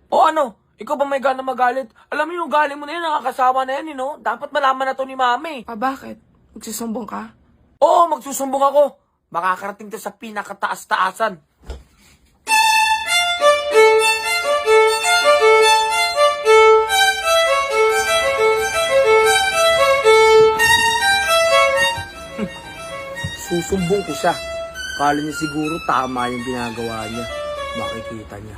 O ano? Ikaw ba may gana magalit? Alam mo yung galing mo na yan, nakakasawa na yan, Dapat malaman na to ni mami. Bakit? Magsusumbong ka? Oo, magsusumbong ako. Makakarating to sa pinakataas-taasan. Susumbong ko siya. Kala niya siguro tama yung ginagawa niya. Makikita niya.